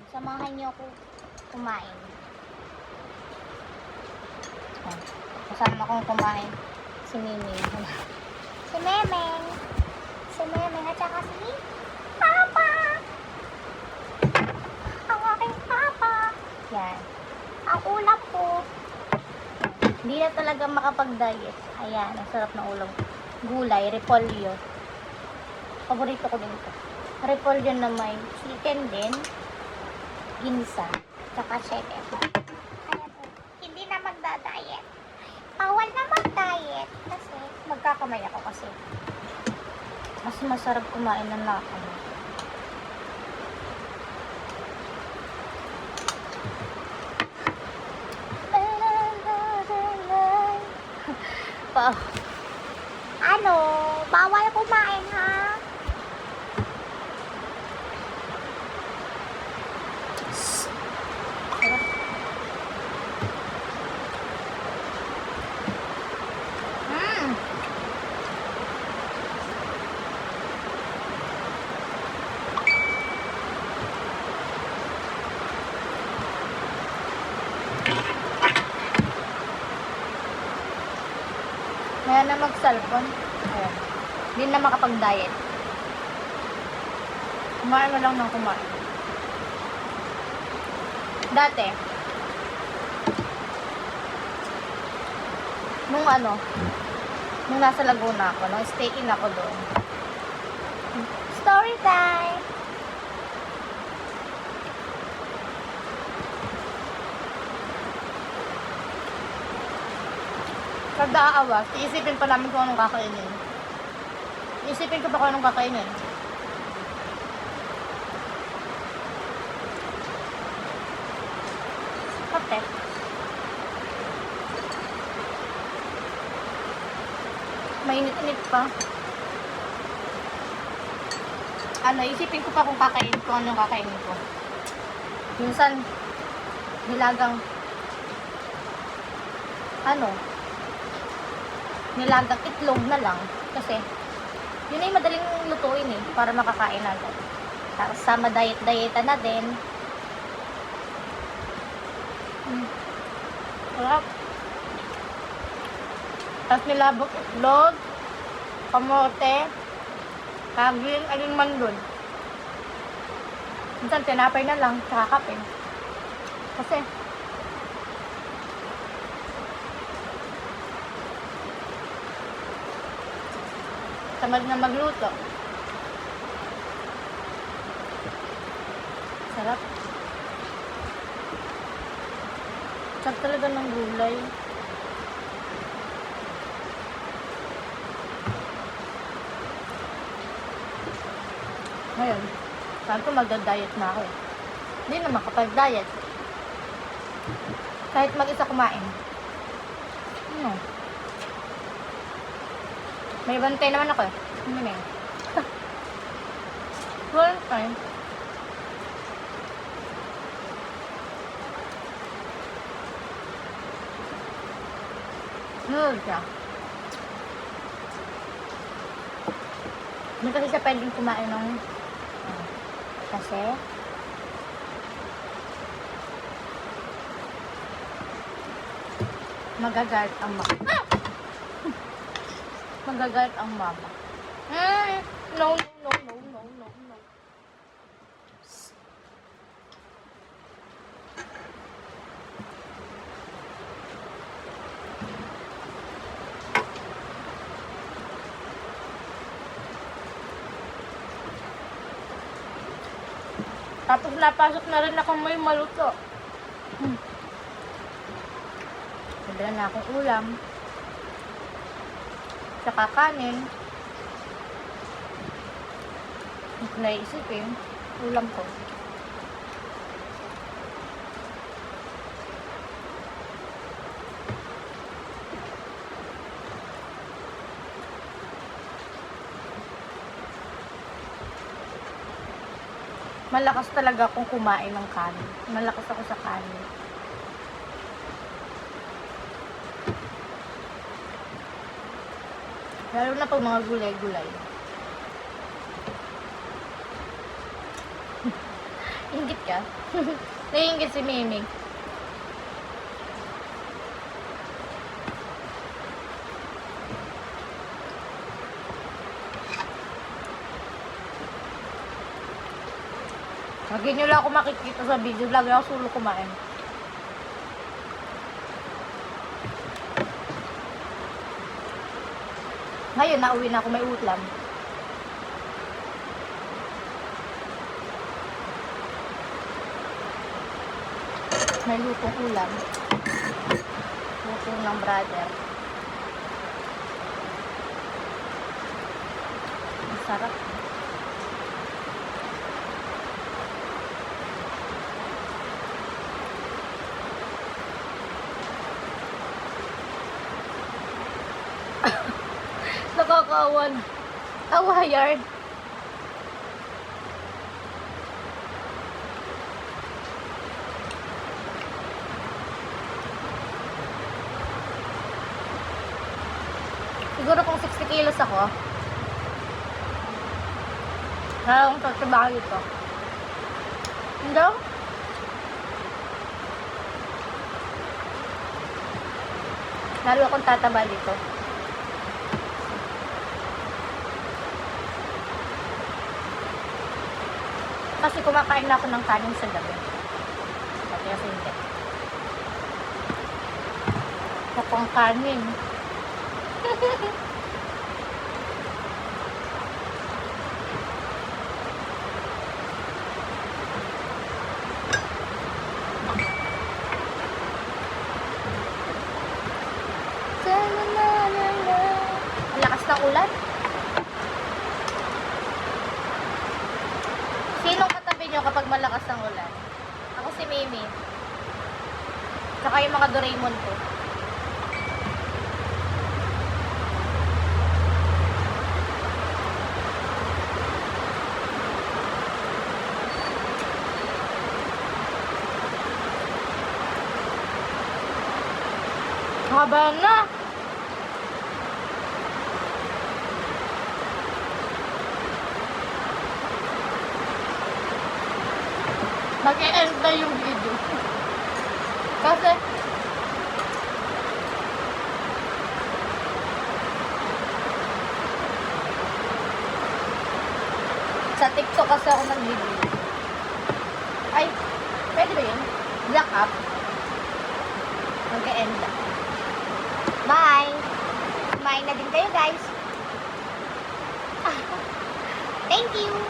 Samahan niyo ako kumain. Ayan. Kasama kong kumain si Miming. Si Memeng. Si Memeng at saka si Papa. Ang aking Papa. Yan. Ang ulam ko. Hindi na talaga makapag-diet. Ayan. Ang sarap ng ulam. Gulay. Repolyo. Paborito ko din ito. Repolyo na may chicken din. Ginisa. Tsaka shake. Ayan. Hindi na magda-diet. Bawal na mag-diet. Kasi magkakamay ako kasi. Mas masarap kumain ng lakad. Ano? Bawal kumain ha? Kaya na mag-cellphone. Ayan. Hindi na makapag-diet. Kumain na lang ng kumain. Dati, nung nasa Laguna ako, nung stay-in ako doon. Story time! Kada aawas, iisipin pa namin kung anong kakainin. Iisipin ko pa kung anong kakainin. Kape. Mainit-init pa. Isipin ko pa kung anong kakainin ko. Minsan, nilagang itlog na lang. Kasi, yun ay madaling lutuin eh, para makakain agad. Tapos sama diet-dieta na din. Sarap. Tapos nilabok itlog, kamote, kaging, alin man dun. Minsan tinapay na lang, tsaka kape. Kasi, tamad na magluto. Sarap. Sarap talaga ng gulay. Ngayon, sabi ko magda-diet na ako eh. Hindi na makapag-diet. Kahit mag-isa kumain. May bantay naman ako eh. Hindi na yun. One time. Noodles siya. Hindi kasi siya pwedeng kumain ng kasi magagalit ang mama. Magagalit ang mama. No. Tapos napasok na rin akong may maluto. Nabila na akong ulam. Tsaka kanin. Hindi ko naisipin. Ulam ko. Malakas talaga akong kumain ng kanin. Malakas ako sa kanin. Lalo na pag mga gulay-gulay. Ingit ka? Naiingit si Mimi. Lagi nyo lang ako makikita sa video. Lagi ako sulo kumain. Ngayon, nauwi na ako, may ulam. May lutong ulam. Lutong ng brother. Ang sarap. Nakakaawan. Awayard. Siguro kung 60 kilos ako, parang tatrabaho ito. Hindi? Lalo akong tataba dito. Kasi kumakain na ako ng kanin sa gabi. Pati kasi hindi. Kapang kanin. Ang lakas ng ulan. Sinong katabi nyo kapag malakas ang ulan? Ako si Mimi. Tsaka yung mga Doraemon ko. Haba na! Mag-e-end na yung video. Kasi sa TikTok kasi ako nag-video. Ay, pwede ba yun? Black up. Mag-e-end na. Bye! Kumain na din kayo, guys. Thank you!